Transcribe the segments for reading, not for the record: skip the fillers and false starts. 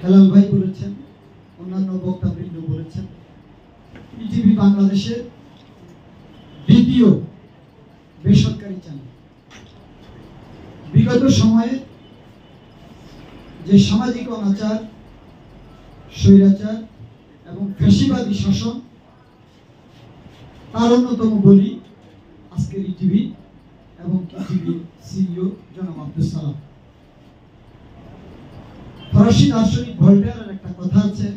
হেলাল ভাই বলেছেন, অন্যান্য বক্তাবৃন্দ বলেছেন, ইটিভি বাংলাদেশের দ্বিতীয় বেসরকারি চ্যানেল। বিগত সময়ে যে সামাজিক অনাচার, স্বৈরাচার এবং ফ্যাসিবাদী শাসন, তার অন্যতম বলি আজকের ইটিভি এবং ইটিভির সিইও জনাব আব্দুল সালাম। ফরাসি দার্শনিক ভলটেয়ারের একটা কথা আছে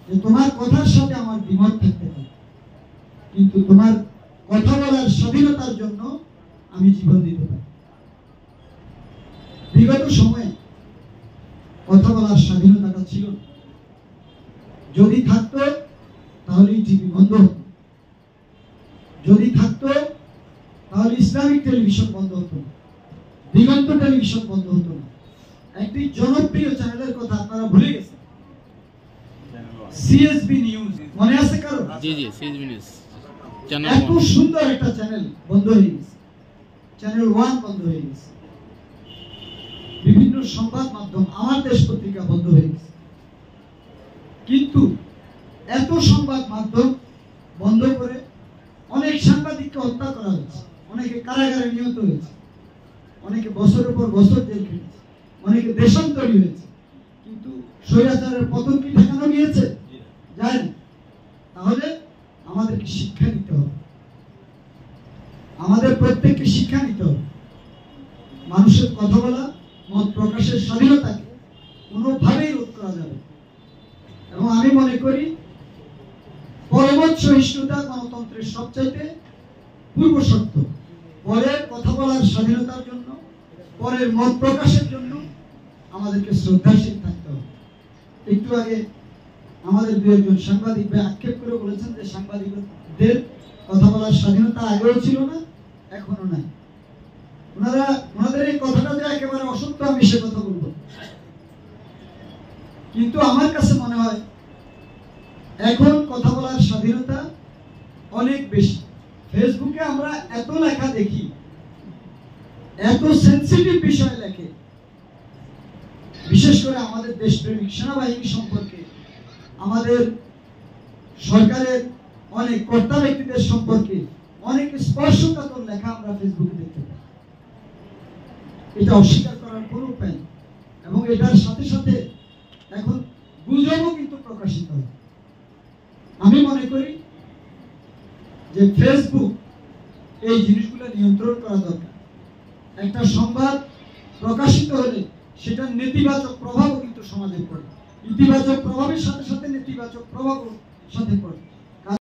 যে তোমার কথার সাথে আমার দ্বিমত থাকতে পারে, কিন্তু তোমার কথা বলার স্বাধীনতার জন্য আমি জীবন দিতে পারি। বিগত সময়ে কথা বলার স্বাধীনতাটা ছিল না। যদি থাকতো তাহলে টিভি বন্ধ হতো, যদি থাকতো তাহলে ইসলামিক টেলিভিশন বন্ধ হতো না, দিগন্ত টেলিভিশন বন্ধ হতো না। একটি জনপ্রিয় চ্যানেলের কথা আপনারা ভুলে গেছেন, সিএসবি নিউজ, মনে আছে কারো? জি জি, সিএসবি নিউজ চ্যানেল, এত সুন্দর একটা চ্যানেল বন্ধ হয়ে গেছে। চ্যানেল 1 বন্ধ হয়ে গেছে। বিভিন্ন সংবাদ মাধ্যম, আমার দেশ পত্রিকা বন্ধ হয়ে গেছে। কিন্তু এত সংবাদ মাধ্যম বন্ধ করে অনেক সাংবাদিককে হত্যা করা হয়েছে, অনেকে কারাগারে নিহত হয়েছে, অনেকে বছরের পর বছর জেল খেটেছে, অনেকে দেশান্তরী হয়েছে। কিন্তু স্বৈরাচারের পতন কি ঠেকানো গিয়েছে? যায় না। তাহলে আমাদেরকে শিক্ষা নিতে হবে, আমাদের প্রত্যেককে শিক্ষা নিতে হবে। মানুষের কথা বলা, মত প্রকাশের স্বাধীনতাকে কোনোভাবেই রোধ করা যাবে। এবং আমি মনে করি পরমত সহিষ্ণুতা গণতন্ত্রের সবচাইতে পূর্ব শর্ত। পরের কথা বলার স্বাধীনতার জন্য, পরের মত প্রকাশের জন্য আমাদেরকে শ্রদ্ধাশীল থাকতে হবে। একটু আগে আমাদের দু একজন সাংবাদিক ভাই আক্ষেপ করে বলেছেন যে সাংবাদিকদের কথা বলার স্বাধীনতা আগেও ছিল না, এখনো নাই। ওনাদের এই কথাটা যে একেবারে অসত্য আমি সে কথা বলবো, কিন্তু আমার কাছে মনে হয় এখন কথা বলার স্বাধীনতা অনেক বেশি। ফেসবুকে আমরা এত লেখা দেখি, এত সেন্সিটিভ বিষয় লেখে, বিশেষ করে আমাদের দেশপ্রেমিক সেনাবাহিনী সম্পর্কে, আমাদের সরকারের অনেক কর্তা ব্যক্তিদের সম্পর্কে অনেক স্পর্শকাতর লেখা আমরা ফেসবুকে দেখতে পাই। এটা অস্বীকার করার কোনো উপায় নেই। এবং এটার সাথে সাথে এখন গুজবও কিন্তু প্রকাশিত হয়। আমি মনে করি যে ফেসবুক এই জিনিসগুলো নিয়ন্ত্রণ করা দরকার। একটা সংবাদ প্রকাশিত হলে সেটার নেতিবাচক প্রভাবও কিন্তু সমাজে পড়ে, ইতিবাচক প্রভাবের সাথে সাথে নেতিবাচক প্রভাবও সাথে পড়ে।